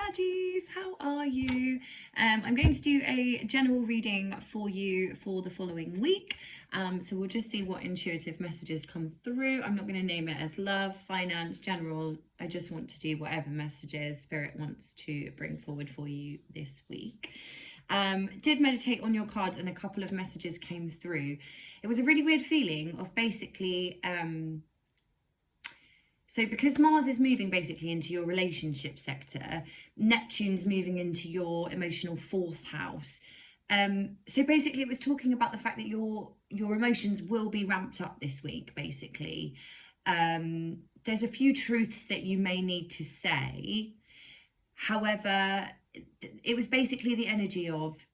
Saggies, how are you? I'm going to do a general reading for you for the following week. So we'll just see what intuitive messages come through. I'm not going to name it as love, finance, general. I just want to do whatever messages Spirit wants to bring forward for you this week. Did meditate on your cards and a couple of messages came through. It was a really weird feeling of basically... So because Mars is moving basically into your relationship sector, Neptune's moving into your emotional fourth house. So basically it was talking about the fact that your emotions will be ramped up this week, basically. There's a few truths that you may need to say. However, it was basically the energy of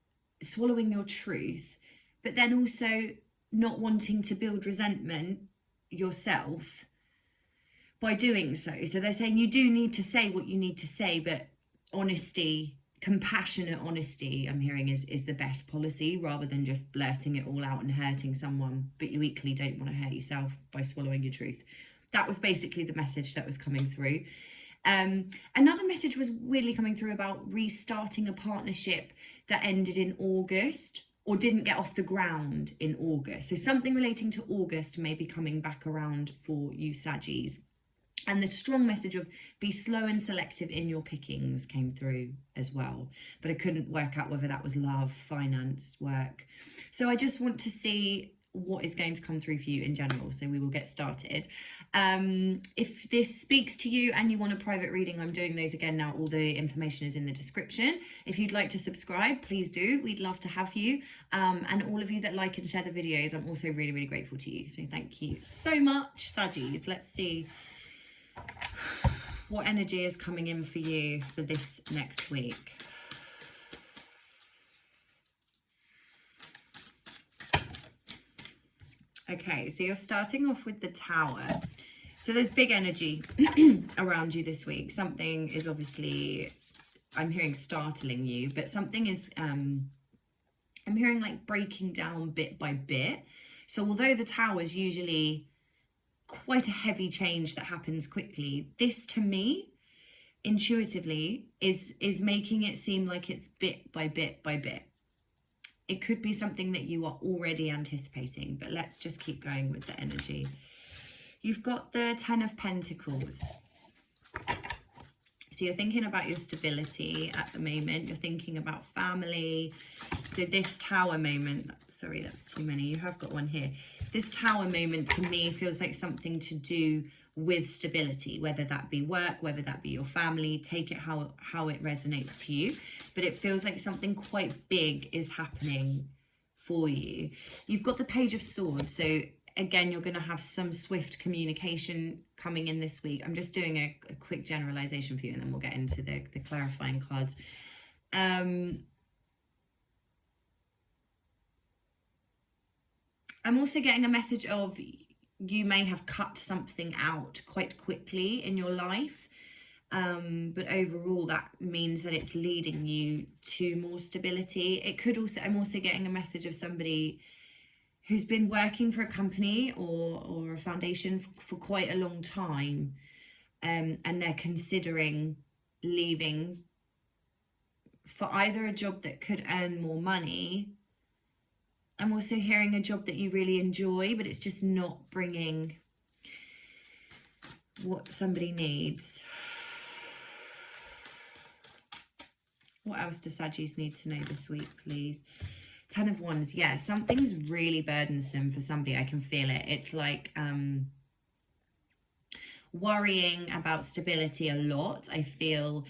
swallowing your truth, but then also not wanting to build resentment yourself by doing so. So they're saying you do need to say what you need to say, but honesty, compassionate honesty, I'm hearing is the best policy, rather than just blurting it all out and hurting someone, but you equally don't want to hurt yourself by swallowing your truth. That was basically the message that was coming through. Another message was weirdly coming through about restarting a partnership that ended in August or didn't get off the ground in August. So something relating to August may be coming back around for you Saggies. And the strong message of be slow and selective in your pickings came through as well. But I couldn't work out whether that was love, finance, work. So I just want to see what is going to come through for you in general. So we will get started. If this speaks to you and you want a private reading, I'm doing those again now. All the information is in the description. If you'd like to subscribe, please do. We'd love to have you. And all of you that like and share the videos, I'm also really, really grateful to you. So thank you so much, Saggies. Let's see what energy is coming in for you for this next week. Okay, so you're starting off with the Tower. So there's big energy around you this week. Something is obviously, I'm hearing startling you, but something is, I'm hearing like breaking down bit by bit. So although the Tower is usually quite a heavy change that happens quickly, this to me intuitively is making it seem like it's bit by bit by bit. It could be something that you are already anticipating, but let's just keep going with the energy. You've got the Ten of Pentacles. So you're thinking about your stability at the moment. You're thinking about family. So this Tower moment, sorry, that's too many. You have got one here. This Tower moment to me feels like something to do with stability, whether that be work, whether that be your family. Take it how it resonates to you. But it feels like something quite big is happening for you. You've got the Page of Swords. So again, you're going to have some swift communication coming in this week. I'm just doing a quick generalization for you, and then we'll get into the clarifying cards. I'm also getting a message of you may have cut something out quite quickly in your life. But overall, that means that it's leading you to more stability. It could also, I'm also getting a message of somebody who's been working for a company or a foundation for quite a long time, and they're considering leaving for either a job that could earn more money. I'm also hearing a job that you really enjoy, but it's just not bringing what somebody needs. What else do Saggies need to know this week, please? Ten of Wands. Yeah, something's really burdensome for somebody. I can feel it. It's like worrying about stability a lot, I feel.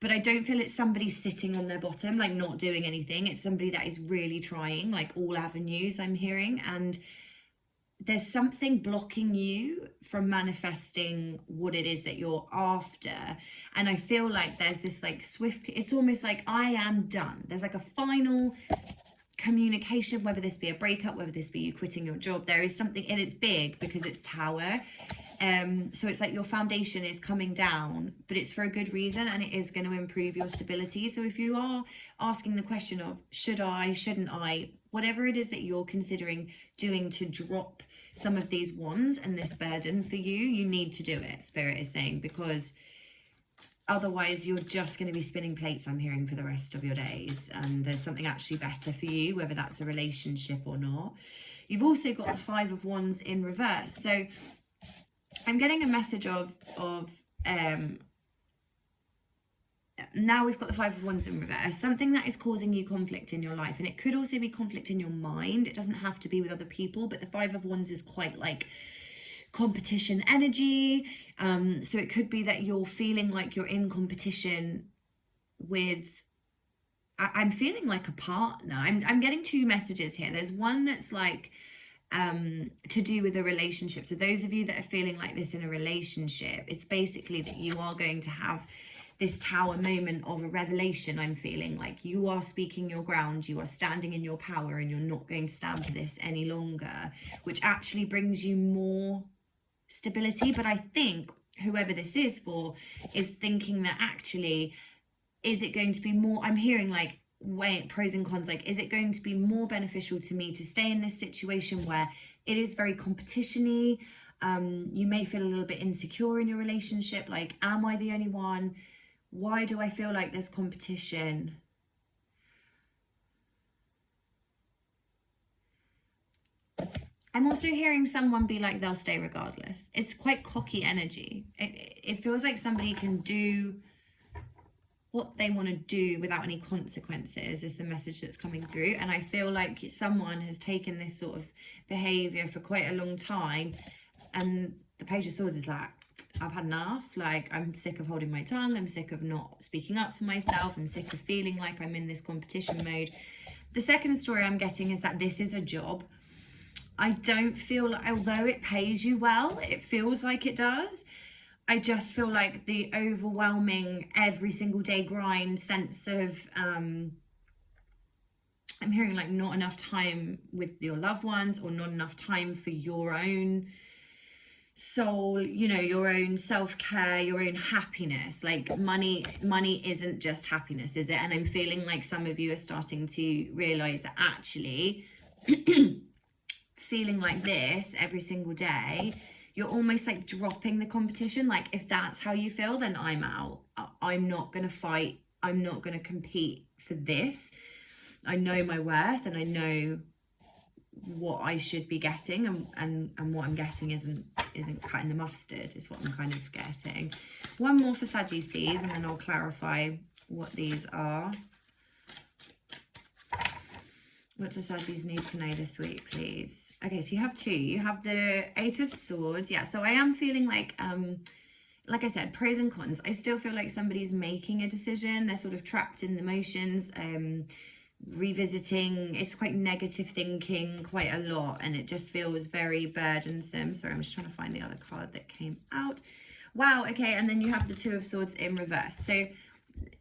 But I don't feel it's somebody sitting on their bottom, like not doing anything. It's somebody that is really trying, like all avenues I'm hearing. And there's something blocking you from manifesting what it is that you're after. And I feel like there's this like swift, it's almost like I am done. There's like a final communication, whether this be a breakup, whether this be you quitting your job. There is something, and it's big because it's Tower. So it's like your foundation is coming down, but it's for a good reason, and it is going to improve your stability. So if you are asking the question of should I, shouldn't I, whatever it is that you're considering doing to drop some of these wands and this burden for you, you need to do it, Spirit is saying, because otherwise you're just going to be spinning plates, I'm hearing, for the rest of your days, and there's something actually better for you, whether that's a relationship or not. You've also got the Five of Wands in reverse, so I'm getting a message of now we've got the Five of Wands in reverse, something that is causing you conflict in your life, and it could also be conflict in your mind. It doesn't have to be with other people, but the Five of Wands is quite like competition energy. So it could be that you're feeling like you're in competition with, I'm feeling like a partner. I'm getting two messages here. There's one that's like to do with a relationship. So those of you that are feeling like this in a relationship, it's basically that you are going to have this Tower moment of a revelation. I'm feeling like you are speaking your ground, you are standing in your power, and you're not going to stand for this any longer, which actually brings you more stability. But I think whoever this is for is thinking that actually, is it going to be more, I'm hearing like weigh pros and cons, like is it going to be more beneficial to me to stay in this situation where it is very competition-y? You may feel a little bit insecure in your relationship, like, am I the only one? Why do I feel like there's competition? I'm also hearing someone be like, they'll stay regardless. It's quite cocky energy. It feels like somebody can do what they want to do without any consequences, is the message that's coming through. And I feel like someone has taken this sort of behavior for quite a long time, and the Page of Swords is like, I've had enough. Like, I'm sick of holding my tongue. I'm sick of not speaking up for myself. I'm sick of feeling like I'm in this competition mode. The second story I'm getting is that this is a job. I don't feel like, although it pays you well, it feels like it does, I just feel like the overwhelming every single day grind sense of, I'm hearing like not enough time with your loved ones, or not enough time for your own soul, you know, your own self-care, your own happiness. Like money isn't just happiness, is it? And I'm feeling like some of you are starting to realize that actually feeling like this every single day, you're almost like dropping the competition. Like, if that's how you feel, then I'm out. I'm not gonna fight, I'm not gonna compete for this. I know my worth, and I know what I should be getting, and what I'm getting isn't cutting the mustard, is what I'm kind of getting. One more for Saggies, please, and then I'll clarify what these are. What do Saggies need to know this week, please? Okay, so you have two. You have the Eight of Swords. Yeah, so I am feeling like I said, pros and cons. I still feel like somebody's making a decision. They're sort of trapped in the emotions, revisiting. It's quite negative thinking quite a lot, and it just feels very burdensome. Sorry, I'm just trying to find the other card that came out. Wow, okay, and then you have the Two of Swords in reverse. So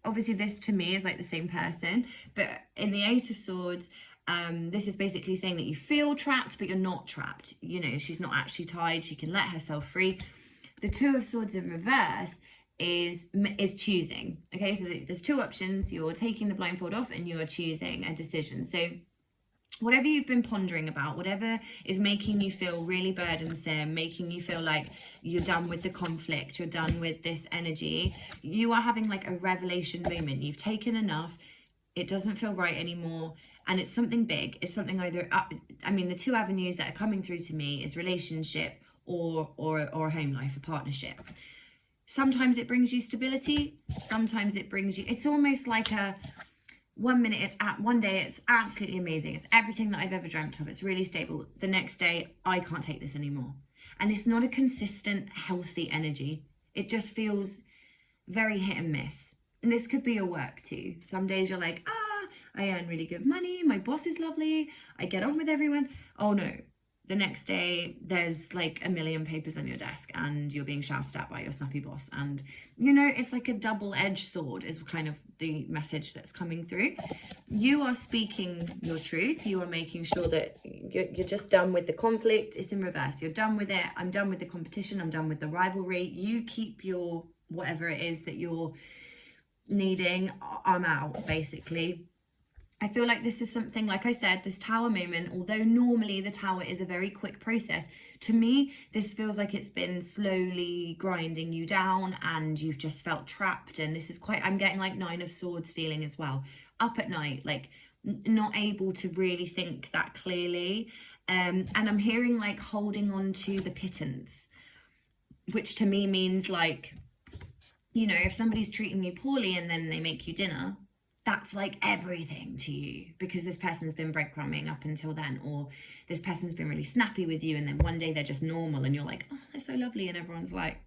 obviously this to me is like the same person, but in the Eight of Swords, this is basically saying that you feel trapped, but you're not trapped. You know, she's not actually tied. She can let herself free. The Two of Swords in reverse is choosing. Okay, so there's two options. You're taking the blindfold off and you are choosing a decision. So whatever you've been pondering about, whatever is making you feel really burdensome, making you feel like you're done with the conflict, you're done with this energy, you are having like a revelation moment. You've taken enough. It doesn't feel right anymore. And it's something big. It's something either, I mean, the two avenues that are coming through to me is relationship or home life, a partnership. Sometimes it brings you stability. Sometimes it brings you, it's almost like a, one day it's absolutely amazing. It's everything that I've ever dreamt of. It's really stable. The next day, I can't take this anymore. And it's not a consistent, healthy energy. It just feels very hit and miss. And this could be your work too. Some days you're like, I earn really good money. My boss is lovely. I get on with everyone. Oh no. The next day there's like a million papers on your desk and you're being shouted at by your snappy boss. And you know, it's like a double-edged sword is kind of the message that's coming through. You are speaking your truth. You are making sure that you're just done with the conflict. It's in reverse. You're done with it. I'm done with the competition. I'm done with the rivalry. You keep your whatever it is that you're needing. I'm out, basically. I feel like this is something, like I said, this tower moment, although normally the tower is a very quick process, to me, this feels like it's been slowly grinding you down and you've just felt trapped. And this is quite, I'm getting like Nine of Swords feeling as well. Up at night, like not able to really think that clearly. And I'm hearing like holding on to the pittance, which to me means like, you know, if somebody's treating you poorly and then they make you dinner, that's like everything to you because this person's been breadcrumbing up until then, or this person's been really snappy with you and then one day they're just normal and you're like, oh, they're so lovely, and everyone's like,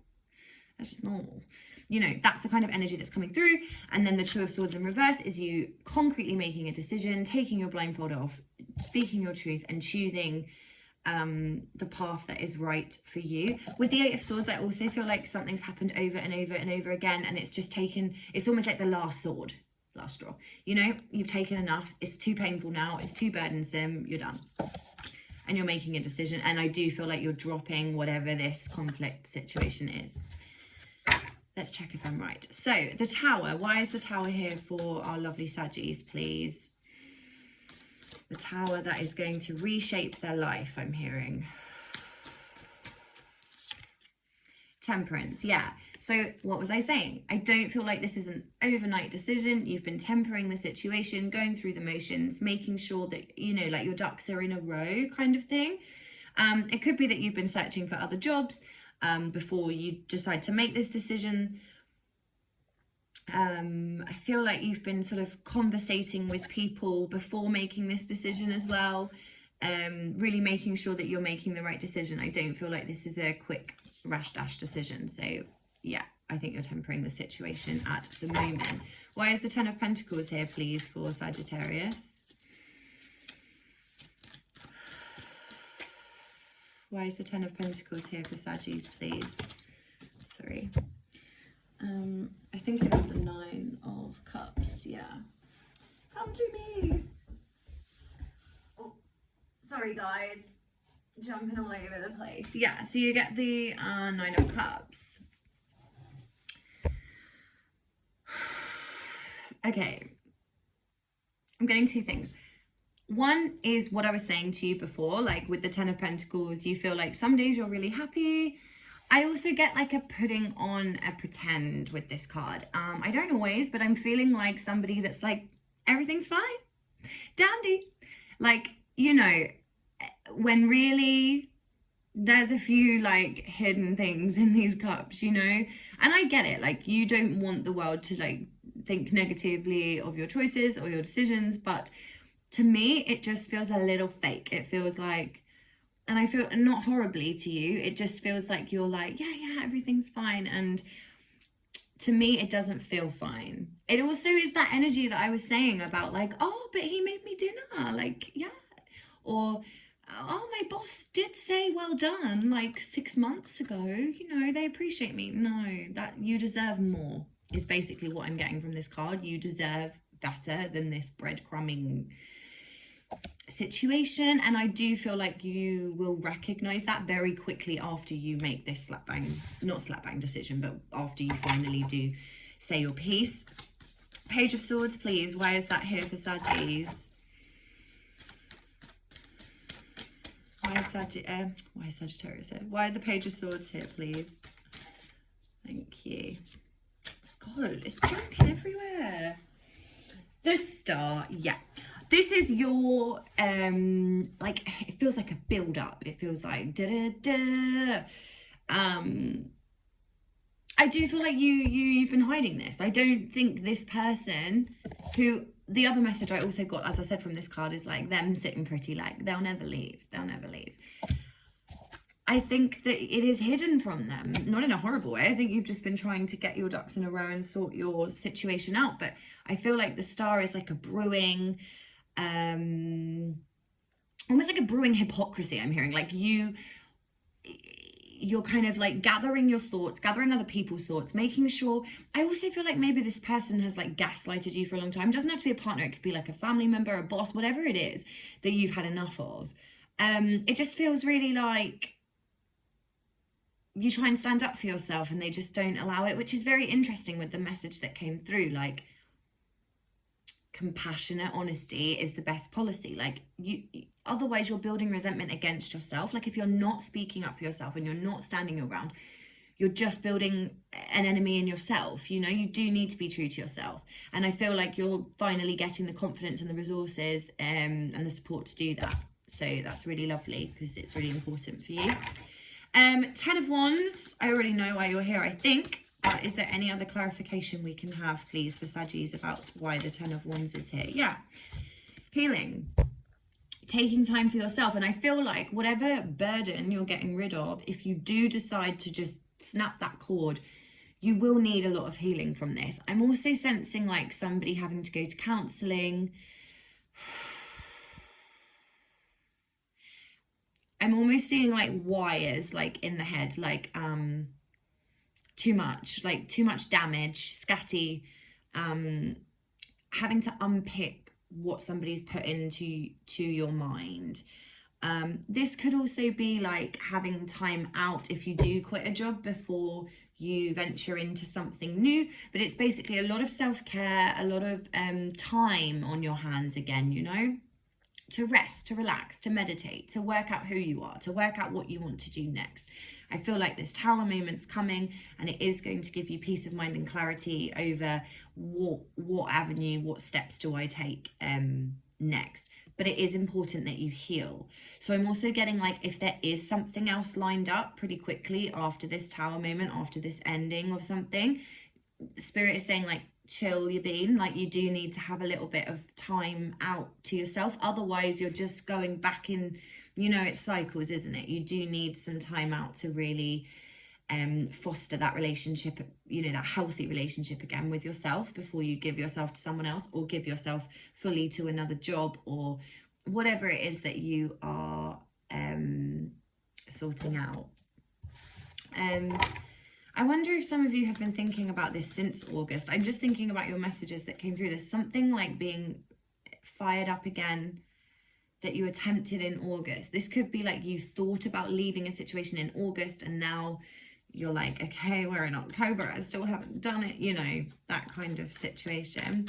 that's just normal. You know, that's the kind of energy that's coming through. And then the Two of Swords in reverse is you concretely making a decision, taking your blindfold off, speaking your truth and choosing the path that is right for you. With the Eight of Swords, I also feel like something's happened over and over and over again, and it's just taken, it's almost like the last sword, last straw. You know, you've taken enough, it's too painful now, it's too burdensome, you're done. And you're making a decision, and I do feel like you're dropping whatever this conflict situation is. Let's check if I'm right. So, the Tower. Why is the Tower here for our lovely Saggies, please? The Tower that is going to reshape their life, I'm hearing. Temperance, yeah. So what was I saying? I don't feel like this is an overnight decision. You've been tempering the situation, going through the motions, making sure that, you know, like your ducks are in a row kind of thing. It could be that you've been searching for other jobs before you decide to make this decision. I feel like you've been sort of conversating with people before making this decision as well. Really making sure that you're making the right decision. I don't feel like this is a quick rash dash decision. So yeah, I think you're tempering the situation at the moment. Why is the Ten of Pentacles here, please, for Sagittarius? Why is the Ten of Pentacles here for Saggies, please? Sorry. I think it was the Nine of Cups, yeah. Come to me. Oh, sorry guys. Jumping all over the place. Yeah, so you get the Nine of Cups. Okay. I'm getting two things. One is what I was saying to you before, like with the Ten of Pentacles, you feel like some days you're really happy. I also get like a putting on a pretend with this card. I don't always, but I'm feeling like somebody that's like, everything's fine, dandy. Like, you know, when really there's a few like hidden things in these cups, you know, and I get it. Like, you don't want the world to like think negatively of your choices or your decisions, but to me, it just feels a little fake. It feels like, and I feel not horribly to you, it just feels like you're like, yeah, everything's fine. And to me, it doesn't feel fine. It also is that energy that I was saying about like, oh, but he made me dinner. Like, yeah. Or, oh, my boss did say well done like 6 months ago. You know, they appreciate me. No, that you deserve more is basically what I'm getting from this card. You deserve better than this breadcrumbing situation, and I do feel like you will recognize that very quickly after you make this not slap bang decision, but after you finally do say your piece. Page of Swords, please. Why is that here for Saggies? Why is Sagittarius here? Why are the Page of Swords here, please? Thank you. God, it's jumping everywhere. The Star, yeah. This is your, like, it feels like a build-up. It feels like da-da-da. I do feel like you've been hiding this. I don't think this person who, the other message I also got, as I said from this card, is like them sitting pretty, like, they'll never leave. They'll never leave. I think that it is hidden from them, not in a horrible way. I think you've just been trying to get your ducks in a row and sort your situation out. But I feel like the Star is like a brewing, almost like a brewing hypocrisy. I'm hearing like you're kind of like gathering your thoughts, gathering other people's thoughts, making sure. I also feel like maybe this person has like gaslighted you for a long time. It doesn't have to be a partner. It could be like a family member, a boss, whatever it is that you've had enough of. It just feels really like you try and stand up for yourself and they just don't allow it, which is very interesting with the message that came through. Like, compassionate honesty is the best policy. Like, you otherwise you're building resentment against yourself. Like, if you're not speaking up for yourself and you're not standing your ground, you're just building an enemy in yourself. You know, you do need to be true to yourself, and I feel like you're finally getting the confidence and the resources and the support to do that. So that's really lovely, because it's really important for you. 10 of Wands, I already know why you're here, I think. But is there any other clarification we can have, please, for Saggies about why the 10 of Wands is here? Yeah. Healing. Taking time for yourself. And I feel like whatever burden you're getting rid of, if you do decide to just snap that cord, you will need a lot of healing from this. I'm also sensing like somebody having to go to counselling. I'm almost seeing like wires like in the head, like too much damage, scatty, having to unpick what somebody's put into your mind. This could also be like having time out if you do quit a job before you venture into something new, but it's basically a lot of self-care, a lot of time on your hands again, you know, to rest, to relax, to meditate, to work out who you are, to work out what you want to do next. I feel like this Tower moment's coming, and it is going to give you peace of mind and clarity over what avenue, what steps do I take next. But it is important that you heal. So I'm also getting like, if there is something else lined up pretty quickly after this Tower moment, after this ending of something, Spirit is saying like, chill your bean. Like, you do need to have a little bit of time out to yourself. Otherwise you're just going back in, you know, it's cycles, isn't it? You do need some time out to really foster that relationship, you know, that healthy relationship again with yourself before you give yourself to someone else, or give yourself fully to another job, or whatever it is that you are sorting out. I wonder if some of you have been thinking about this since August. I'm just thinking about your messages that came through. There's something like being fired up again that you attempted in August. This could be like you thought about leaving a situation in August, and now you're like, okay, we're in October, I still haven't done it, you know, that kind of situation.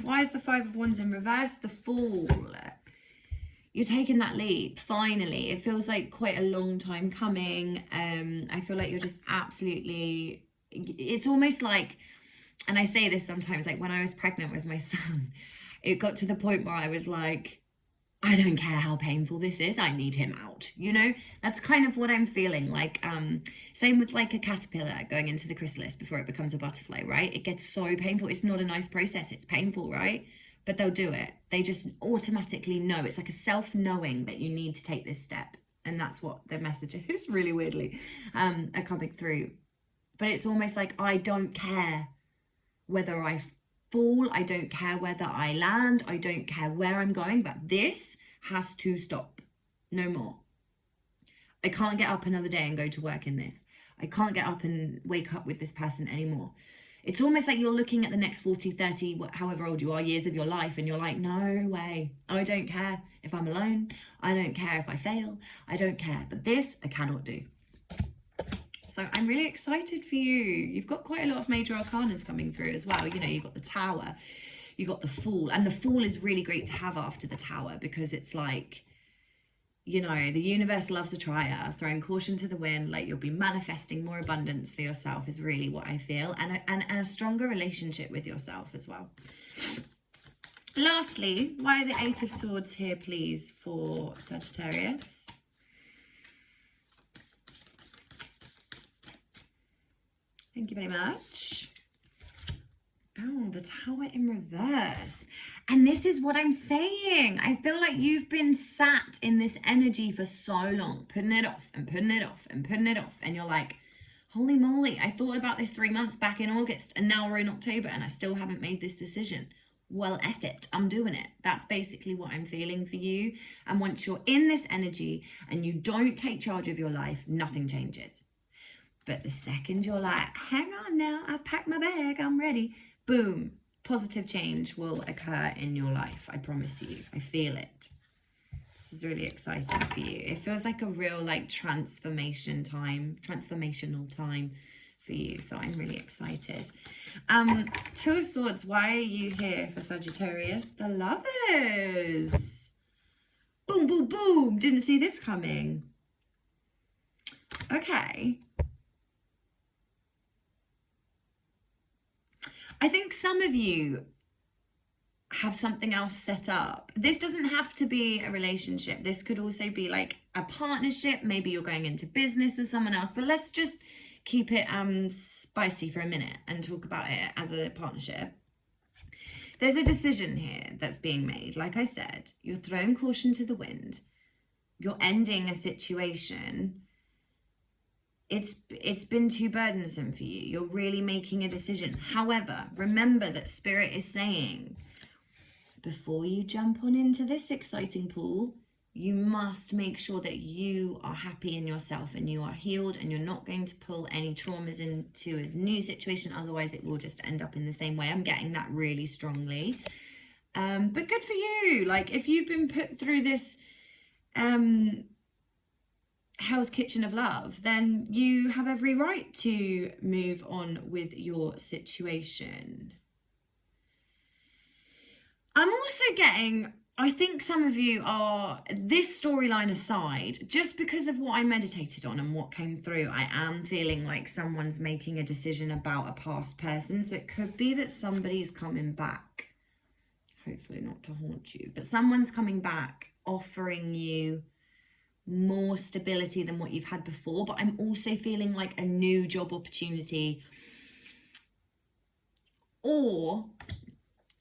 Why is the 5 of Wands in reverse? The Fool. You're taking that leap, finally. It feels like quite a long time coming. I feel like you're just absolutely, it's almost like, and I say this sometimes, like when I was pregnant with my son, it got to the point where I was like, I don't care how painful this is, I need him out, you know? That's kind of what I'm feeling. Like, same with like a caterpillar going into the chrysalis before it becomes a butterfly, right? It gets so painful. It's not a nice process, it's painful, right? But they'll do it. They just automatically know. It's like a self-knowing that you need to take this step. And that's what the message is, really weirdly, are coming through. But it's almost like, I don't care whether I fall, I don't care whether I land, I don't care where I'm going, but this has to stop. No more. I can't get up another day and go to work in this. I can't get up and wake up with this person anymore. It's almost like you're looking at the next 40, 30, however old you are, years of your life, and you're like, no way. I don't care if I'm alone. I don't care if I fail. I don't care. But this, I cannot do. So I'm really excited for you. You've got quite a lot of major arcanas coming through as well. You know, you've got the Tower, you've got the Fool. And the Fool is really great to have after the Tower, because it's like, you know, the universe loves a trier, throwing caution to the wind. Like, you'll be manifesting more abundance for yourself is really what I feel. And a stronger relationship with yourself as well. Lastly, why are the 8 of Swords here, please, for Sagittarius? Thank you very much. Oh, the Tower in reverse. And this is what I'm saying. I feel like you've been sat in this energy for so long, putting it off and putting it off and putting it off. And you're like, holy moly, I thought about this 3 months back in August, and now we're in October and I still haven't made this decision. Well, F it, I'm doing it. That's basically what I'm feeling for you. And once you're in this energy and you don't take charge of your life, nothing changes. But the second you're like, hang on now, I've packed my bag, I'm ready, boom, positive change will occur in your life. I promise you. I feel it. This is really exciting for you. It feels like a real like transformational time for for you. So I'm really excited. Two of Swords, why are you here for Sagittarius? The Lovers. Boom, boom, boom. Didn't see this coming. Okay. I think some of you have something else set up. This doesn't have to be a relationship. This could also be like a partnership. Maybe you're going into business with someone else, but let's just keep it spicy for a minute and talk about it as a partnership. There's a decision here that's being made. Like I said, you're throwing caution to the wind. You're ending a situation. It's been too burdensome for you. You're really making a decision. However, remember that Spirit is saying, before you jump on into this exciting pool, you must make sure that you are happy in yourself and you are healed, and you're not going to pull any traumas into a new situation. Otherwise, it will just end up in the same way. I'm getting that really strongly. But good for you. Like, if you've been put through this Hell's Kitchen of love, then you have every right to move on with your situation. I'm also getting, I think some of you are, this storyline aside, just because of what I meditated on and what came through, I am feeling like someone's making a decision about a past person. So it could be that somebody's coming back, hopefully not to haunt you, but someone's coming back offering you more stability than what you've had before. But I'm also feeling like a new job opportunity, or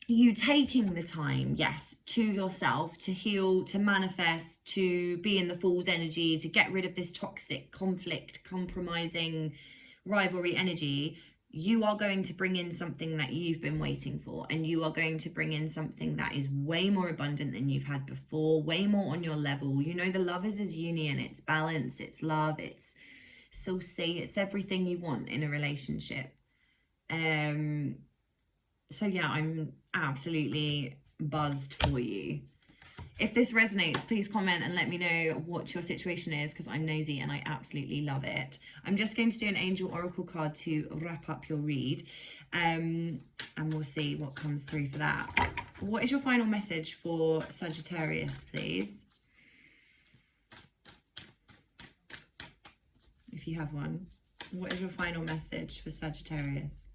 you taking the time, yes, to yourself to heal, to manifest, to be in the Fool's energy, to get rid of this toxic conflict, compromising rivalry energy. You are going to bring in something that you've been waiting for, and you are going to bring in something that is way more abundant than you've had before, way more on your level. You know, the Lovers is union, it's balance, it's love, it's saucy, it's everything you want in a relationship. So yeah, I'm absolutely buzzed for you. If this resonates, please comment and let me know what your situation is, because I'm nosy and I absolutely love it. I'm just going to do an Angel Oracle card to wrap up your read, and we'll see what comes through for that. What is your final message for Sagittarius, please? If you have one. What is your final message for Sagittarius?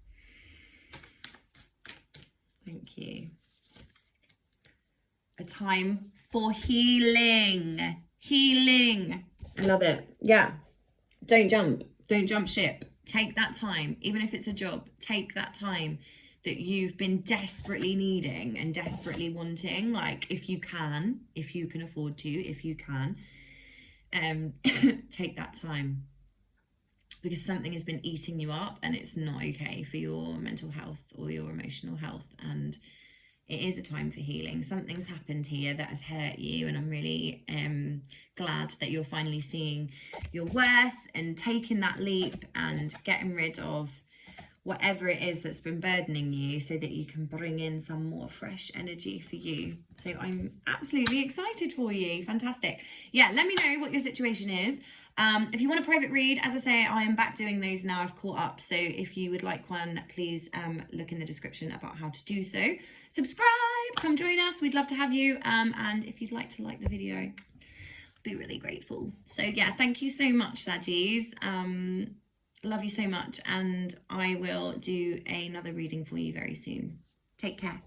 Thank you. A time for healing. Healing. I love it. Yeah. Don't jump. Don't jump ship. Take that time. Even if it's a job, take that time that you've been desperately needing and desperately wanting. Like, if you can afford to, if you can, take that time. Because something has been eating you up and it's not okay for your mental health or your emotional health. And it is a time for healing. Something's happened here that has hurt you, and I'm really glad that you're finally seeing your worth and taking that leap and getting rid of whatever it is that's been burdening you, so that you can bring in some more fresh energy for you. So I'm absolutely excited for you. Fantastic. Yeah, let me know what your situation is. If you want a private read, as I say, I am back doing those now. I've caught up. So if you would like one, please look in the description about how to do so. Subscribe, come join us. We'd love to have you. And if you'd like to like the video, I'd be really grateful. So yeah, thank you so much, Saggies. Love you so much, and I will do another reading for you very soon. Take care.